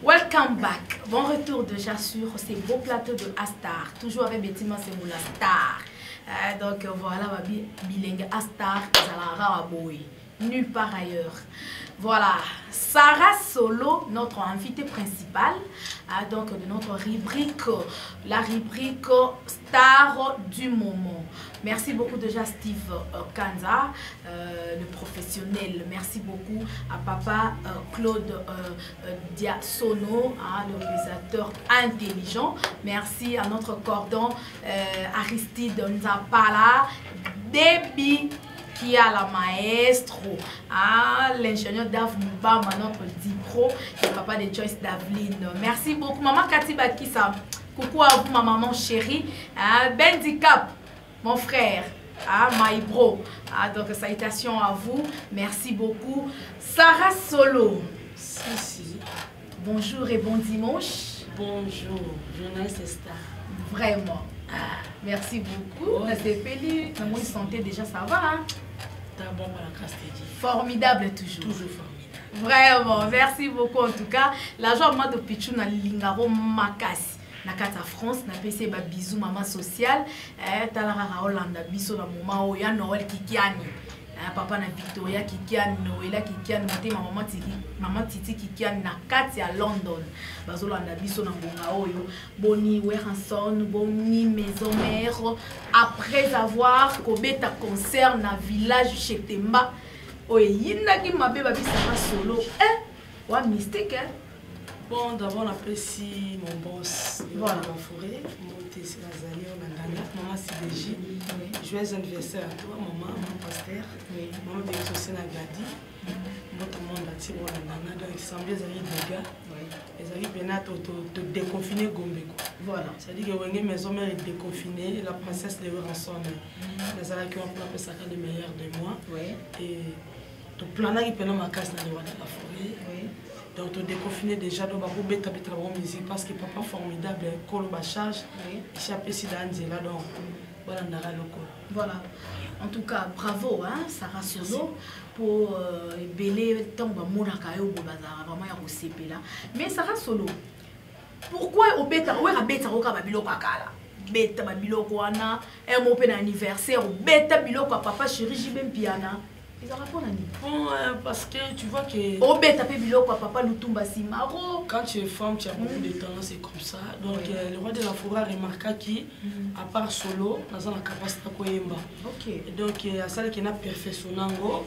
Welcome back. Bon retour déjà sur ces beaux plateaux de Astar. Toujours avec Betty Massemoula Star. Donc voilà, bilingue Astar, Zalara Aboui. Nulle part ailleurs. Voilà, Sarah Solo, notre invitée principale, donc de notre rubrique, la rubrique Star du moment. Merci beaucoup déjà Steve Kanza, le professionnel. Merci beaucoup à papa Claude Diasono, le réalisateur intelligent. Merci à notre cordon Aristide Nzapala, Debbie qui a la maestro, l'ingénieur Dave Mubama, notre Dipro, et papa de Joyce Davline. Merci beaucoup, maman Cathy Bakissa. Coucou à vous, ma maman chérie. Bendicap, mon frère, my bro. Donc, salutations à vous. Merci beaucoup. Sarah Solo. Si. Bonjour et bon dimanche. Bonjour, journaliste Star. Vraiment. Merci beaucoup. Comment ils santé déjà, ça va, hein? Bon pour la Castédie. Formidable toujours. Toujours formidable. Vraiment, merci beaucoup en tout cas. L'agent de Pichou na Lingaro Makasi. Na kata France, na pese ba bisou maman sociale. Talara Hollande biso na moment où ya Noël Kikiani. Papa na Victoria Kikiani, Noëlla Kikiani, maman Titi Kikiani na kati à London. Bazolanda biso na mbonga oyo. Boni Weranson, boni maison mère. Après avoir kobeta concert na village Chetemba. Oye yinda ki mabe ba bisaka solo. Wa mystique hein. Bon, d'abord on apprécie mon boss. Voilà. La forêt, mon Tessie Lazali, on a gagné. Maman CDJ. Joyeux anniversaire à toi, maman, mon pasteur. Maman Bénédicte Nagladi. Notre monde a tiré on a gagné. Donc il semble que les dégâts. Les amis bien te déconfiner Gombeko. Voilà. C'est-à-dire que les maisons mères est déconfinée, la princesse les ensemble. Les amis qui ont appelé ça le meilleur de moi. Et tout plan qui peut ma casse dans le roi de la forêt. Donc, tu déconfiné déjà, donc tu peux faire de musique parce que papa formidable, colo charge, échappé si d'Anzela, donc voilà, on a le col. Voilà. En tout cas, bravo, hein, Sarah Solo, pour belé tant de monakayo au bazar, vraiment il y a aussi là. Mais Sarah Solo, pourquoi au bêta, où est la bêta au kababilo kakala? Bêta babilo kwana, un mot anniversaire, bêta bilo papa chéri jibem piana. Ils ont répondu à nous. Bon, parce que tu vois que... Oh, ben, t'as fait bilo, papa, Lutumba Simaro. Quand tu es femme, tu as beaucoup de temps, c'est comme ça. Donc, le roi de la forêt remarqua qu'il, à part solo, nous avons la capacité de koyemba. Ok. Donc, il y a ça qui est perfectionnango.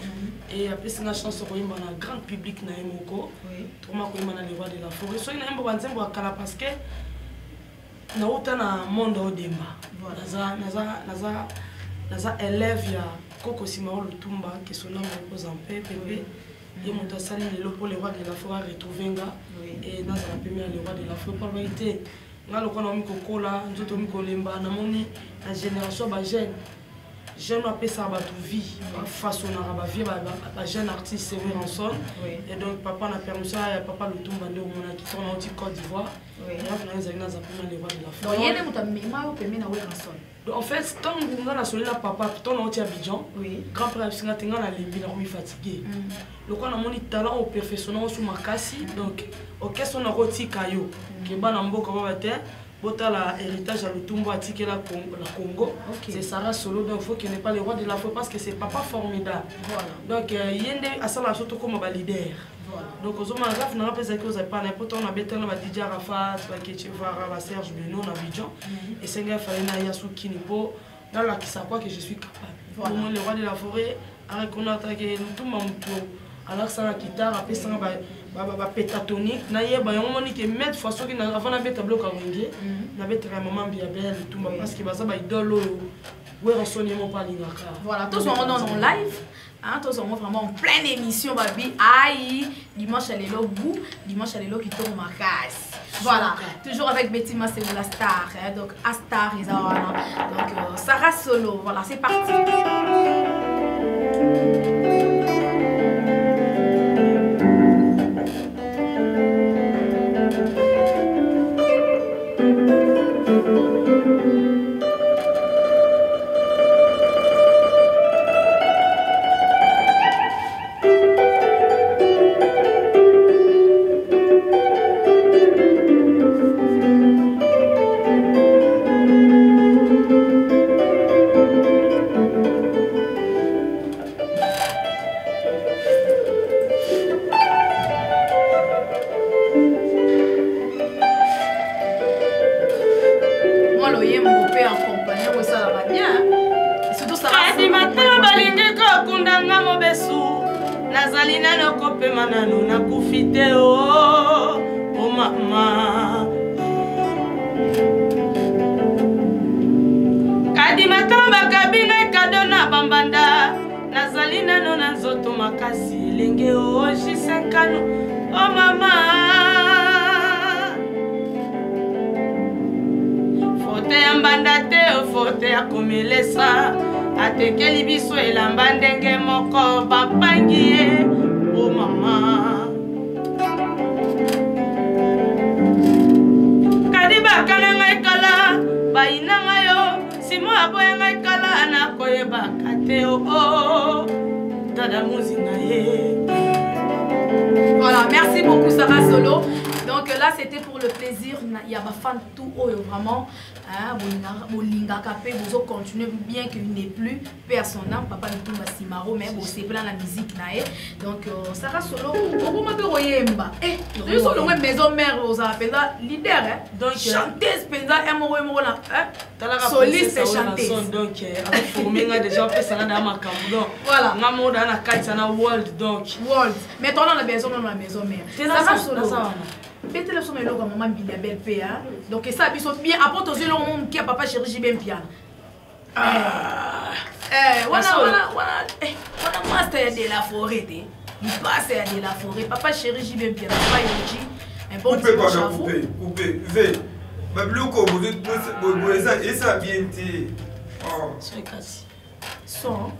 Et après, c'est une chance de koyemba dans le grand public na emoko. Tout le monde koyemba dans le roi de la forêt. So, il y a un peu de temps parce que nous avons un monde au débat. Nous avons élève Koko Simao Lutumba qui sont là repose en paix bébé et mon tassali pour le roi de la forêt retrouver et dans la première le roi de la forêt par vérité nga le kono miko kola nzoto miko lemba na moni la génération ba jeune appelle ça ba tout vie façon na ba vie ba jeune artiste c'est Ranson et donc papa na permission ya papa Lutumba ndio mona qui tourne en Côte d'Ivoire et là on a les agnes za le roi de la forêt donc yene mutamema au pemena we Ranson. En fait, tant que nous avons la papa, tant que nous avons Abidjan, grand-père nous avons les biens fatigués. Le quoi nous avons talent au professionnel sur ma casse, donc au qu'est-ce qu'on a roti caillou, qui est ban en beau comme terre, bota la héritage à l'Utumbo à ticket la Congo. C'est Sarah Solo, donc il faut qu'il n'ait pas le roi de la foi parce que c'est papa formidable. Donc yende à ça la surtout comme un leader. Donc aux hommes en grave n'a pas pensé que vous avez pas n'importe on a bêté on a dit Arafat, Baketchevara, Serge Beno, on a Abidjan et c'est un gars Falena Yasuki Nipo dans la qui sait quoi que je suis capable. Voilà. Le roi de la forêt a reconnaître que tout mon tour alors ça la guitare après ça ba pétatonique na yeba on moni que mettre façon qui avant na bêta bloc à wingi na bêta maman bien belle tout parce que ça ba idole ouais on sonne mon pas lingaka. Voilà, tous on en live. Hein, tous on vraiment en pleine émission babi aïe dimanche à l'élo bout dimanche à l'élo qui tombe ma casse. Voilà, toujours avec Betty Massemoula Star, hein, donc Astar Isabella. Donc Sarah Solo, voilà, c'est parti. nazali nano kopema nano nakufi te o mama kadi matala bakabi ngai kado na bambanda nazali nano na nzoto makasi elenge o jisenkano o mama fote ya mbanda te o fote ya komelesa atekeli biso elamba ndenge moko bapangi ye o mama kadi bakana ngai kala bayina ngai yo simo aboya ngai kala nakoyebaka te o dada muzinga ye. Voilà, merci beaucoup Sarah Solo. Donc là c'était pour le plaisir, il y a ma fan tout haut vraiment. Bolinga Kapé, vous continuez bien qu'il n'est plus personnel, papa de tout Simaro, mais c'est plein la musique nae. Donc Sarah Solo, on m'a peu royemba. Eh, je suis dans maison mère aux appels leader, donc chanteuse, penza, là, soliste et chanteuse. Donc avec formé déjà fait ça dans ma caméra. Voilà. On a mon dans la carte ça na world donc. World. Mais toi dans la maison mère. Sarah Solo. Bête le sommet là maman bien belle paix hein. Donc ça biso bien apporte aux yeux l'homme qui a papa chéri bien piano. Voilà master de la forêt il passe de la forêt papa chéri bien piano papa yoji un bon couper ve babloko vous et ça bien té oh c'est cassé son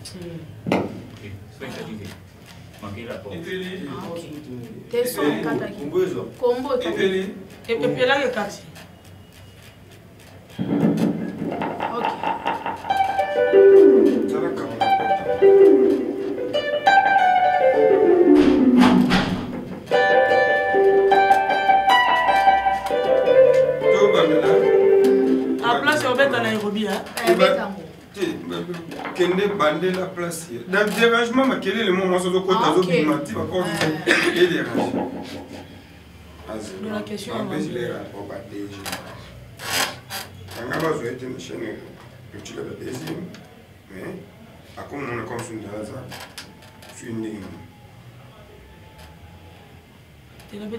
t'es son kata combo et puis là le kati ok ça va quand à place on va dans Nairobi hein Kende bandé la place. Dans le dérangement, quel est le moment où on a et dérange. La question est on a besoin d'une chaîne que tu l'as désir, mais à comme on a consommé dans ça, je suis né. Tu l'as dit,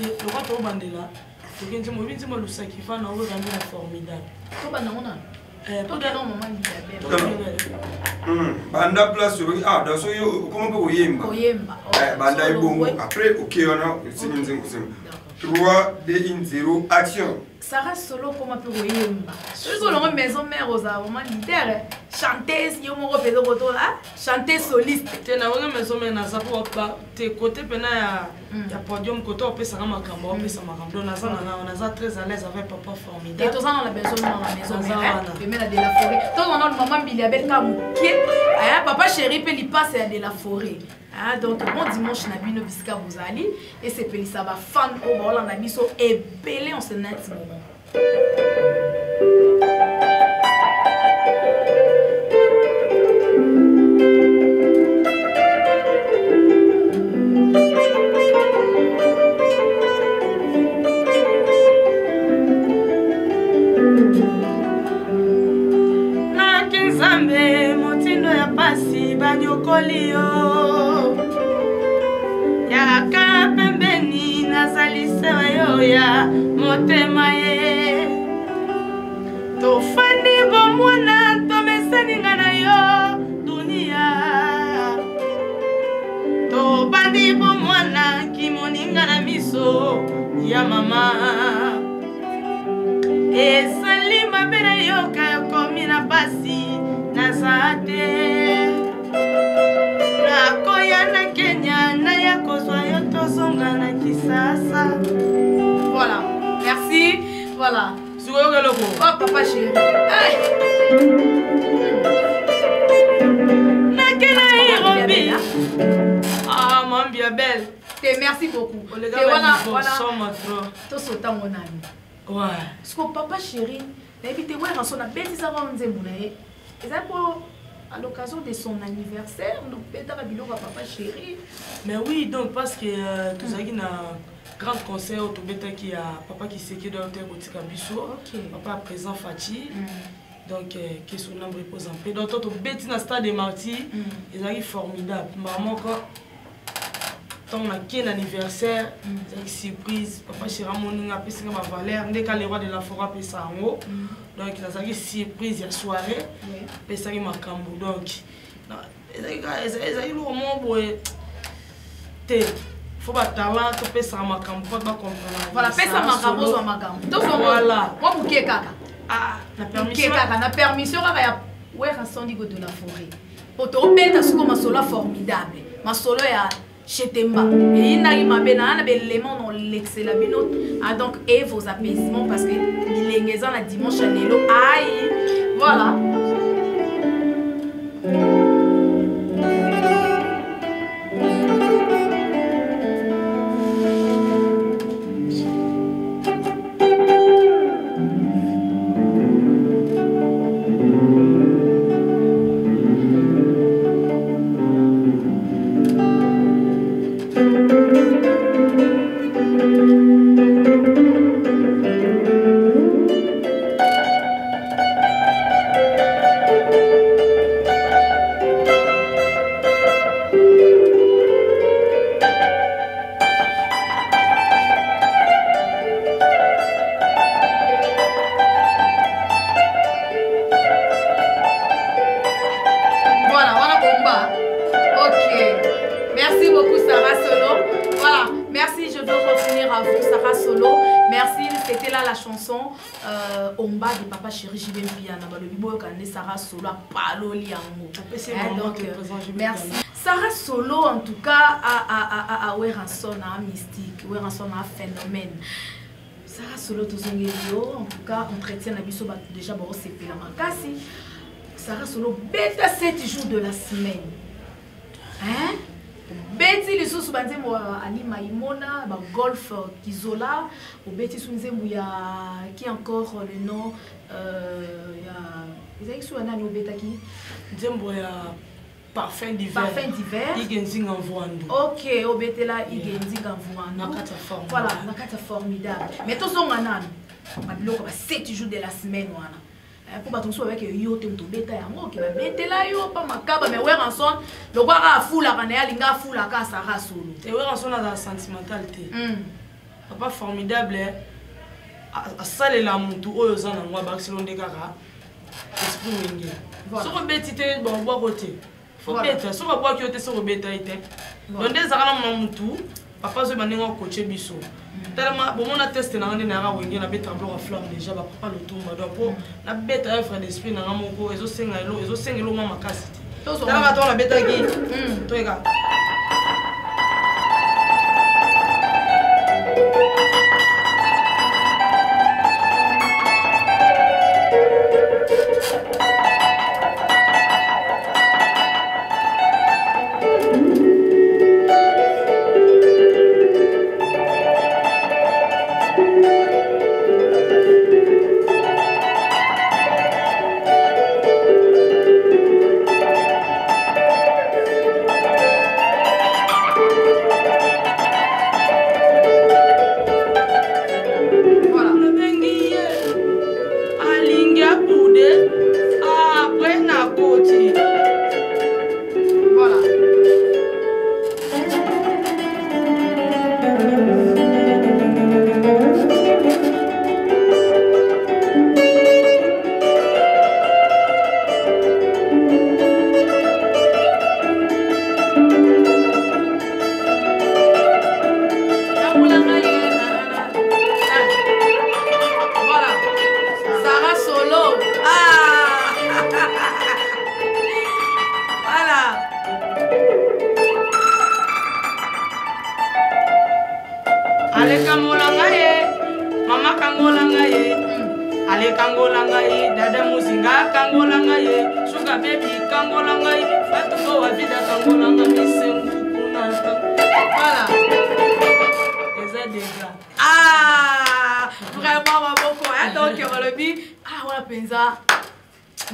le roi tombe bandé là. Tu viens de me dire que le sacrifice n'a pas formidable. Banda place dans ce comment peut oyemba banda ibongo après OK on a trois de 0 action Sarah Solo comment peut oyemba toujours la maison mère aux vraiment leader chanteuse yo mo repérer auto là chanteuse soliste te na wona maison mère na sapo pa te côté pena ya podium côté on peut ça makambo on peut ça makambo on a très à l'aise avec papa formidable et tous dans la maison mère et même de la forêt tout on a le maman Biliabel Kamuké papa chéri peut lui passer de la forêt. Donc bon dimanche na bino bisika bozali et c'est peli ça va fan au bol na biso et belé on se net moment. Na kinzambe motindo ya pasi banyokolio yaka pembeni nazali sewa yo ya motema ye tofandi bomwana tomesaninga na yo dunia tobandi bomwana kimoninga na miso ya mama esali mabe na yoka yokomi na pasi naza te nakoya na Kenya na ya kozwa yo tozonga na Kisasa. Voilà, merci. Voilà. Oh papa chéri. Nakena Nairobi. Ah maman bien belle. Merci beaucoup. Voilà. Tout ce temps mon ami. Ouais. Parce que papa chéri, évitez ouais rançon na bêtise avant nzemuna et ça pour à l'occasion de son anniversaire, nous pétons à papa chéri. Mais oui, donc parce que tout ça qui n'a grand concert au Tobeta qui a papa qui sait que dans l'hôtel Botika Bissot, papa présent Fati. Donc que son âme repose en paix. Donc tout bêtis dans stade de Marty, ils arrivent formidables. Maman quoi tant on a qu'un anniversaire, une surprise, papa chéra mon a pris ma valeur, dès que les rois de la forêt payent ça en haut, donc il a une surprise la soirée, payent ça ma cambo donc, ils ont moment où te faut pas talent, tu payes ça ma cambo, pas comprendre. Voilà, payes ça ma cambo soit ma cambo. Donc voilà. Moi pour qui kaka? Ah, na permission kaka ya ouais rassemble de la forêt. Pour te remettre ce comme solo formidable, ma solo ya Chetemba. Et il n'a pas d'éléments dans l'excellent. Ah donc, et vos apaisements parce que il est la dimanche à l'élo. Aïe, voilà. Omba de papa chéri j'y vais bien na balobi boyo kande Sarah Solo palo liango donc merci Sarah Solo en tout cas a Weranson a mystique Weranson a phénomène Sarah Solo tozongelio en tout cas entretien na biso déjà bon c'est pela makasi Sarah Solo bêta 7 jours de la semaine hein beti lisusu banzembo ali maimona ba golf kizola ou beti sunzembo ya qui encore le nom ya ezaki sou nani obetaki nzembo ya parfum d'hiver igenzinga mvwando OK obetela igenzinga mvwando voilà na kata formidable mais tozonga nani babiloko ba 7 jours de la semaine wana pour battre sur avec yo te beta yango ki ba betela yo pa makaba mais Weranson le quoi a fula kana linga fula ka Sarah Solo et Weranson a la sentimentalité papa formidable a salé la muntu oyo zana ngwa Barcelone de kaka esprit mingi so ko betite bon bois côté faut beta so ko bois ki yote so ko beta ite donc des akana muntu papa zo baninga coacher biso tellement bon on a testé na ngene na wenge na beta bloc flamme déjà ba papa le tour donc pour na beta frère d'esprit na ngamoko ezo sengelo mama kasi to so na ba to na beta ki to ega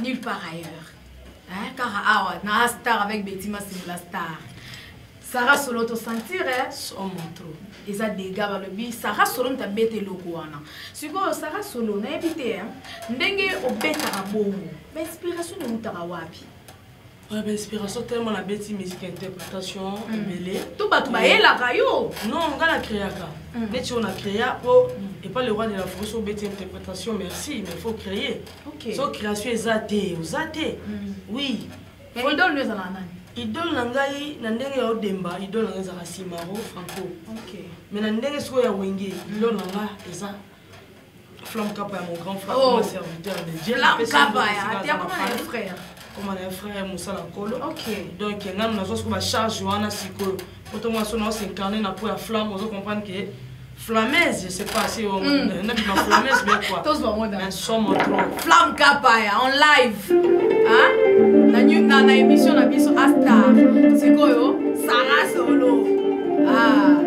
nulle part ailleurs. Hein? Car ah, na star avec Betty c'est la star. Sarah Solo to sentir son manteau. Et ça dégage le bi. Sarah Solo t'a bête le couana. Si vous Sarah Solo n'a évité hein. Ndenge au bête à bongo. Mais inspiration de mutara wapi. Inspiration tellement la bête musique interprétation mêlée. Tout bas la caillou. Non, on va la créer là. Mais on a créé et pas le roi de la force bête interprétation merci mais il faut créer. OK. So création est zaté, oui. Mais idole nous à la nani. Idole nangai na ndenge ya Odemba, idole nangai za Simaro Franco. OK. Mais na ndenge so ya Wenge, idole nanga eza Flamme Kapa mon grand frère, mon serviteur de Dieu. Flamme Kapa ya frère. Comme un frère Moussa Lankolo. Ok. Donc, il y a une charge Johanna Siko. Quand on s'est incarné dans la flamme, on comprend que flammeuse, je ne sais pas si on a dit flammeuse, mais quoi. Un son Flamme Kapaya en live. Hein? Dans l'émission, on a mis sur Astar. C'est quoi, Sarah Solo. Ah.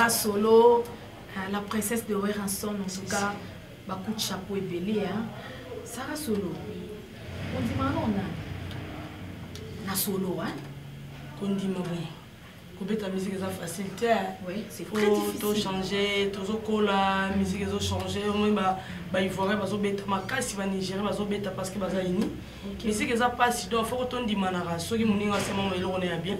Solo, la princesse de Weranson, en tout cas, beaucoup de chapeau et belé. Sarah Solo, on dit maintenant on a solo, hein? On dit bon, couper ta musique est facilité. Oui, c'est très difficile. Tout changer, tout la musique est changé. Il faudrait pas bêta ma casse va Nigeria va bêta parce que baza ini. Musique est pas si donc faut qu'on dit manara. Ceux qui m'ont c'est maman il on est bien.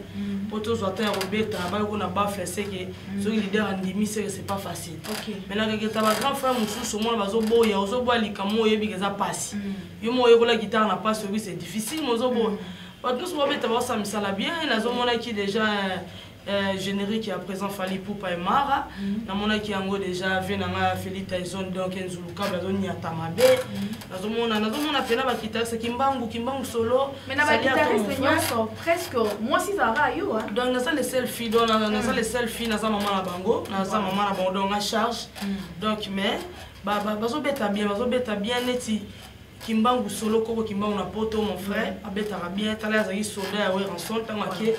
Pour tous autres bêta, on a pas fait c'est que ceux qui leader en demi c'est pas facile. Mais là que ta grand frère mon sous moi bazo boya, ozo boya likamo yebi que ça passe. Yo mo yeko la guitare n'a pas celui c'est difficile mo zo boya. Parce que souvent bêta ça me sala bien, la zone mon qui déjà générique qui à présent Fali Poupa et Mara na mona qui ango déjà venanga Feli Tyson donc Nzuluka bazoni ya Tamabe na zomona pena ba guitare c'est kimbangu solo mais na ba guitare c'est presque moi si ça va yo hein donc na ça les selfies donc na ça les selfies na ça maman na bango na ça maman na bango donc à charge donc mais bazo beta bien neti kimbangu solo koko kimbangu na poto mon frère abeta bien tala za soda ya Weranson tamake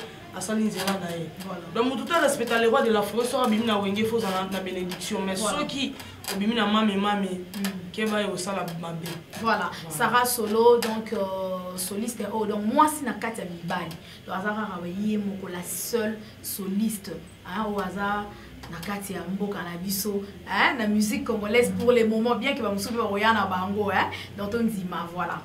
donc tout à respecter les rois de la forêt sera bimi na wenge faut na bénédiction mais ceux qui bimi na mami qui va au sala mabe voilà Sarah Solo donc soliste donc moi si na kati ya mibali le hasard a yé moko la seule soliste au hasard na kati ya mboka na biso la musique congolaise pour les moments bien que ba musubi ba royana bango donc on dit voilà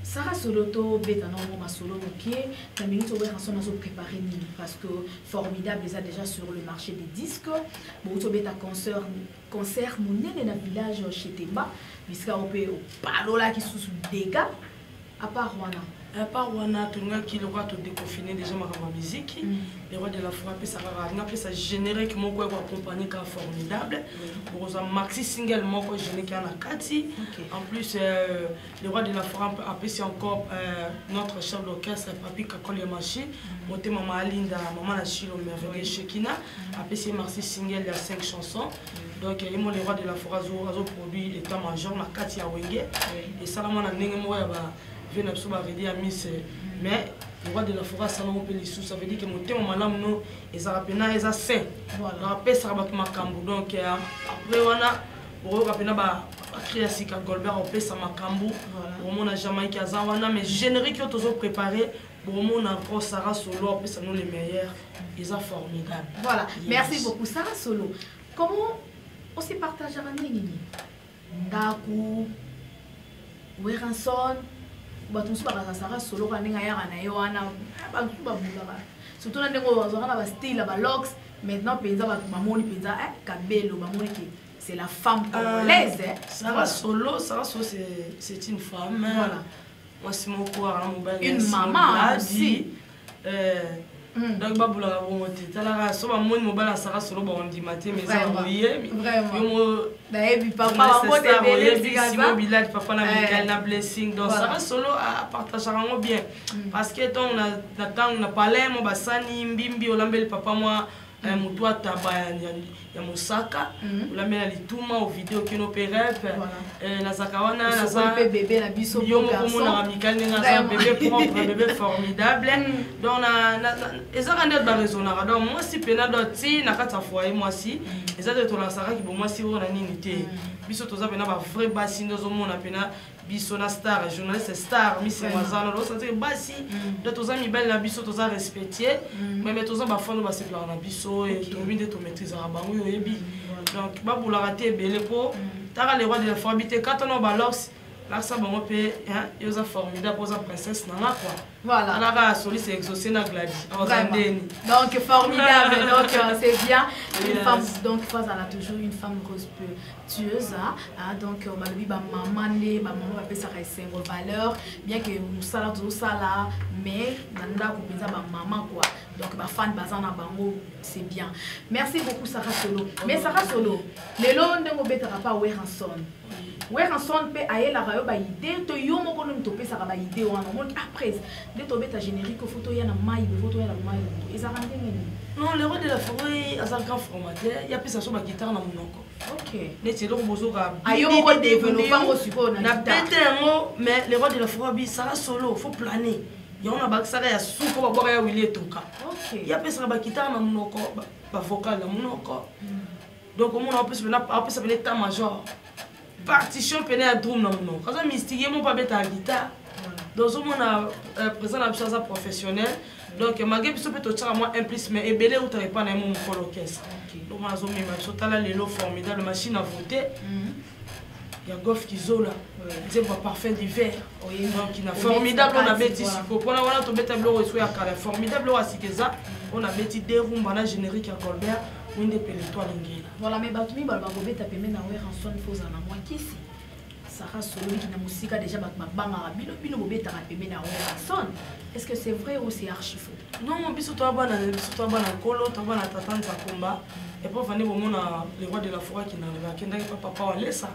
Sarah Solo to beta non ma solo ok la minute au Weranson nous préparé parce que formidable déjà sur le marché des disques bon to beta concert monene na village chez Temba puisque on peut palo là qui sous dégâts à part Rwanda Par wana tunga qui le roi te déconfiné déjà ma musique les rois de la forêt ça va ça générique mon quoi accompagner car formidable pour un maxi single mon quoi générique en Akati en plus les rois de la forêt apprécie encore notre chef d'orchestre Papi Kakol Yamachi monter maman Alinda maman la Chilo merveilleux Shekina apprécie maxi single il y a 5 chansons donc les rois de la forêt ont produit état-major na Kati ya Wenge et ça la mona ndenge mo ya ba mais le roi de la forêt ça ça veut dire que mon thème malam no ezarapena eza saint voilà après ça va makambu donc après wana on rapena ba créer sika Golbert on peut ça makambu pour mon Jamaïque azawana mais générique que toujours préparé pour mon encore Sarah Solo après ça nous les meilleurs ils sont formidables voilà merci beaucoup Sarah Solo comment on se partage à nini Ndaku Weranson batumsu bakasasaka solo kaninga yaka na ye wana batumsu babulaka surtout na ndenge bazwaka ba style ba locks maintenant penza bamoni penza kabelo bamoni que c'est la femme congolaise Sarah Solo c'est une femme voilà moi c'est mon courant une maman aussi donc babula bonté tala so ba moni mobala Sarah Solo ba on dit matin mais ça oublié vraiment d'ailleurs papa on de belé Simon Bilal papa na Michael na blessing donc Sarah Solo a partagé vraiment bien parce que ton on a parlé mo basani mbimbi olambeli papa moi mutua taba ya Mosaka olambela lituma au vidéo kino perep na zakawana na za bébé na biso garçon na Michael na bébé propre bébé formidable donc na ezaka net ba raisonnara donc moi si pena doti na kata foyer moi si ezaka to la sara ki bo moi si on a nini te biso toza pena ba vrai basi ndozo mona pena biso na star journaliste star mi c'est mazana lo sentir basi de toza mi belle na biso toza respecté mais toza ba fond ba se plaindre na biso et to mi de to maîtriser ba bango yebi donc ba boula raté belé po tara les rois de la formité quand on ba lox là ça bon pe hein yoza formidable pour sa princesse nana quoi voilà la ga soli c'est exaucé na Gladys donc formidable donc c'est bien une femme donc face elle a toujours une femme respectueuse donc balobi ba maman ne ba maman ba pesa ka symbole valeur bien que musala tout ça là mais nanda ko penza ba maman quoi donc ba fan bazana bango c'est bien merci beaucoup Sarah Solo mais Sarah Solo lelo ndengo betaka pa Weranson pe ayela rayo ba idée to yo moko no mtopesa ba idée wana mon après de tomber ta générique photo ya na mai photo ya na mai ezaka ndenge non le roi de la forêt azal grand formateur il y a plus ça sur ba guitare na monoko OK neti lo bozoka ayo moko développer ngo support na guitare mais le roi de la forêt bi Sarah Solo faut planer ya on a ba sara ya suko ba boka ya wili toka OK il y a plus ça ba guitare na monoko ba vocal na monoko donc on a plus ça état major partition peine à drum non non quand ça mystique mon pas bête à guitare donc on a présent la chose professionnelle donc malgré que peut être moi implice mais ebelé ou t'avais pas na mon orchestre donc on a zo même so tala lelo formidable machine à voter il y a Goff Kizola c'est pas parfait d'hiver donc il a formidable on a bêti pour on a to bête blo so ya kala formidable o asikeza on a bêti derumba na générique à Colbert winde peleto alingela voilà mais batumi balba bobeta pembe na Weranson foza na moi kisi Sarah Solo qui na musika déjà banga bino bobeta pembe na Weranson est-ce que c'est vrai ou c'est archi faux non biso to bana kolo to bana tatanza komba et pour venir au monde les rois de la forêt qui n'arrive à kenda papa walesa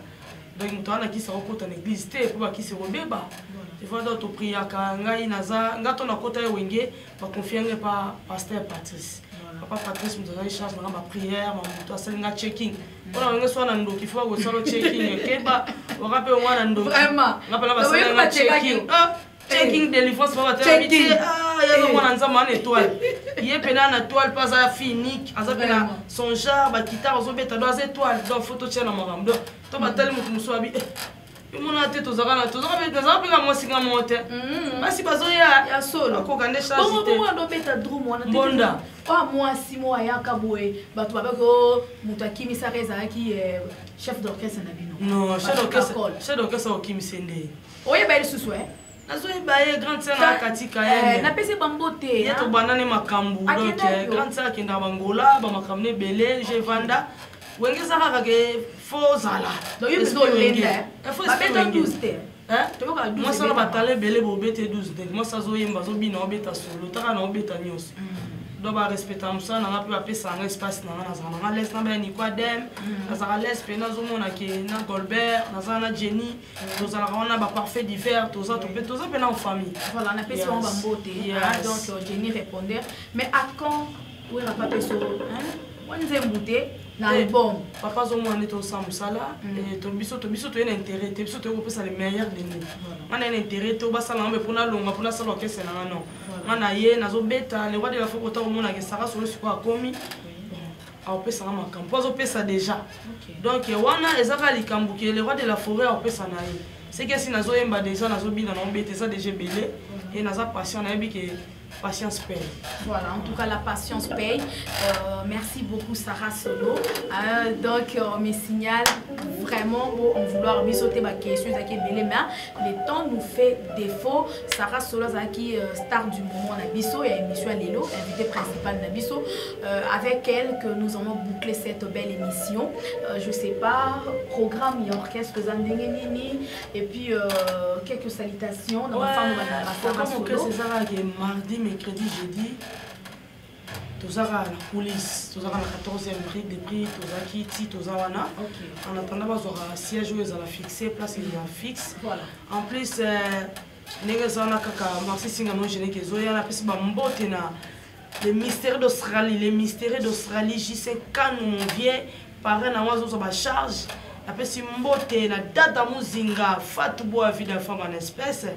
donc mutana qui sa okota na église te pour qui se robeba il faut d'autres prières ngai naza ngato na kota wenge ba confier pas pasteur Patrice papa Patrice nous a charge dans ma prière ma muto asalinga checking on a soit na ndo qu'il faut go solo checking keba on rappelle moi na ndo vraiment rappelle ba salinga checking checking délivrance va te habiter ya no mwana nzama na étoile yé pena na étoile pas à finique azapena son genre ba guitare ozobeta do az étoile do photo tchela maramdo to batali mutu musoabi mon tête aux arana tous on moi singa monte basi bazoya ya solo ko kande charge bon on beta drum on bonda pas moi si moi ya kaboe batu babeko mutakimi sareza qui chef d'orchestre na bino non chef d'orchestre okimi sende oye ba lisusu nazoyi baye grande sœur na katika yene na pese bambote ya to banane makambu donc grande sœur kenda bangola ba makamne belé je vanda wenge saka ke faux zala donc you go lenda faut beta douste Moi ça va t'aller belé pour bête 12 donc moi ça zoyemba zo bina obeta solo taka na obeta nyos donc ba respecter ça na peut appeler ça un espace na laisse na ben quoi dem na ça laisse pe na zo mona ke na Golbert na ça na Jenny to ça na ba parfait divers to ça pe na en famille voilà na pesi on va mboter donc Jenny répondait mais à quand où est pas peso hein on est mboter na album papa zo mona to ça musala et to biso to un intérêt te biso to ko pesa le meilleur de nous on a un intérêt to ba sala pour na longa pour na sala ke c'est na non mana ye nazo beta le roi de la faut autant mona ke sara solo siko akomi a opesa na makambo azo pesa déjà donc wana ezaka likambo ke le roi de la forêt a opesa na ye c'est que si nazo yemba déjà nazo bina na beta ça déjà belé et naza patient na yebi ke patience paye. Voilà, en tout cas, la patience paye. Merci beaucoup, Sarah Solo. Donc, on me signale vraiment en vouloir sauter ma question. Le temps nous fait défaut. Sarah Solo, qui star du moment Nabiso et émission Lélo, invitée principale Nabiso. Avec elle, que nous allons boucler cette belle émission. Je ne sais pas, programme et orchestre, et puis quelques salutations. Dans Sarah Solo. C'est Sarah qui est mardi, mercredi, jeudi, tous à la police, tous à la 14e prix, des prix, tous à Kitty, tous à Wana. En attendant, on aura siège où ils ont fixé, place il y a fixe. Voilà. En plus, Negazana Kaka, Marcy Singano, Généque, Zoya, la piste Bambotena, les mystères d'Australie, j'y sais quand nous vient, par un oiseau sur ma charge, la piste Mbote, la date à Muzinga, Fatoubo à vie de femme en espèce.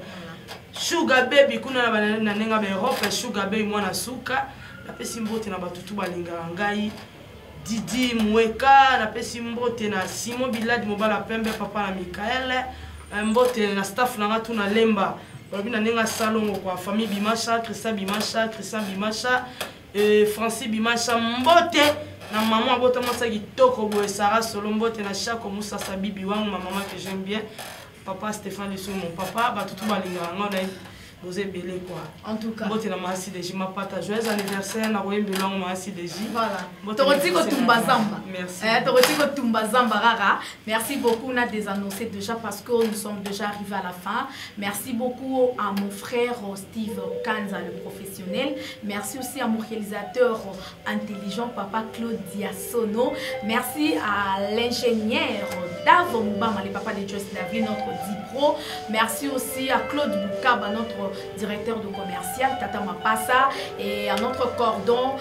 Sugar baby kuna na nenga ba Europe sugar baby mwana suka na pesi mbote na batutu balinga ngai Didi Mweka na pesi mbote na Simon Bilad Mobala Pembe papa na Michael mbote na staff na ngatu na Lemba babi na nenga salongo kwa famille Bimasha Christian Bimasha Francis Bimasha mbote na maman abota mosa kitoko boye Sarah Solo mbote na Chako Moussa Sabibi wangu ma maman que j'aime bien. Papa Stéphane Lissou, mon papa, bah tout le monde vous êtes belé quoi. En tout cas. Bote na maasi deji ma pata joyeux anniversaire na royem belong maasi deji. Voilà. Torotiko Tumbazamba. Merci. Torotiko Tumbazamba rara. Merci beaucoup on a désannoncé déjà parce que nous sommes déjà arrivés à la fin. Merci beaucoup à mon frère Steve Kanza le professionnel. Merci aussi à mon réalisateur intelligent papa Claude Diasono. Merci à l'ingénieur Davo Mbama le papa de Joyce Davli notre Dipro. Merci aussi à Claude Boukaba notre directeur de commercial Tata Mapassa et à notre cordon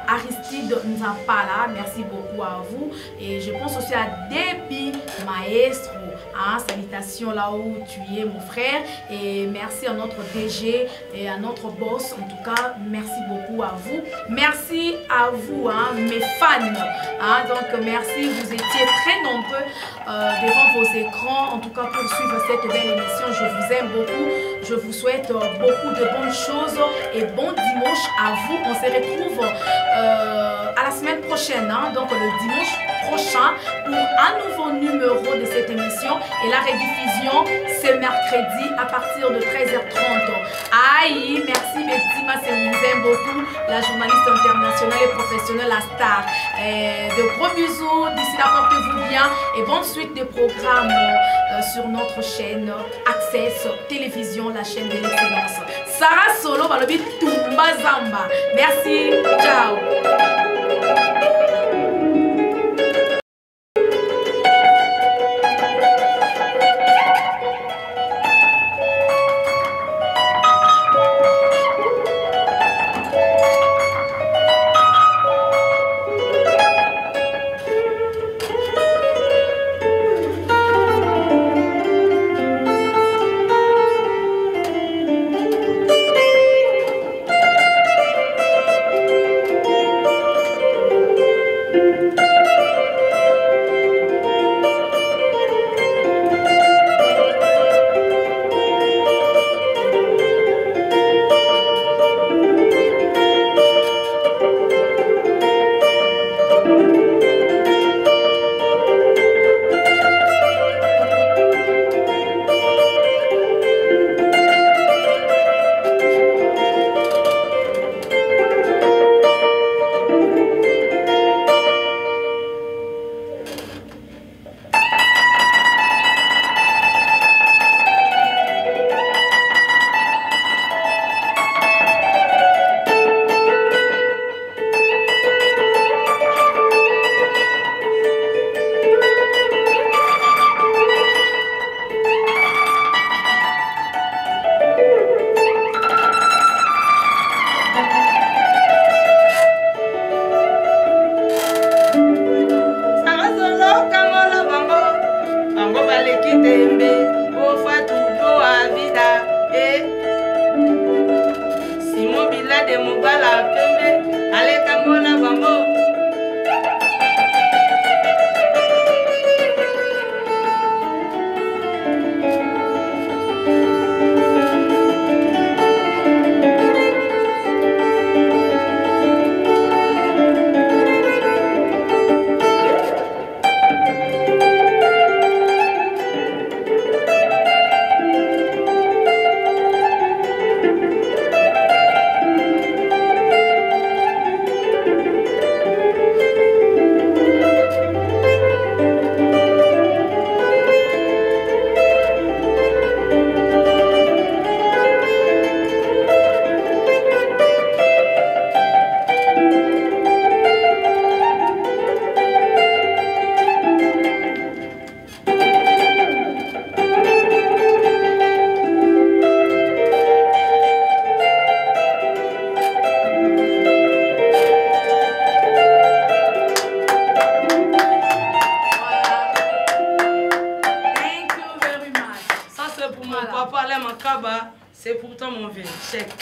Aristide Nzapala, merci beaucoup à vous et je pense aussi à Depi Maestro, hein, salutations là où tu es mon frère et merci à notre DG et à notre boss en tout cas, merci beaucoup à vous, hein, mes fans, hein, donc merci, vous étiez très nombreux devant vos écrans en tout cas pour suivre cette belle émission, je vous aime beaucoup, je vous souhaite beaucoup de bonnes choses et bon dimanche à vous, on se retrouve à la semaine prochaine, hein, donc le dimanche prochain pour un nouveau numéro de cette émission et la rediffusion ce mercredi à partir de 13h30. Aïe, merci Bettima, c'est vous aime beaucoup, la journaliste internationale et professionnelle, la star. De gros bisous, d'ici là portez-vous bien et bonne suite des programmes sur notre chaîne Access Télévision, la chaîne de l'excellence. Sarah Solo, Balobi Tumbazamba. Merci, ciao. Mon papa, là, ma caba, c'est pourtant mon verre. Chèque.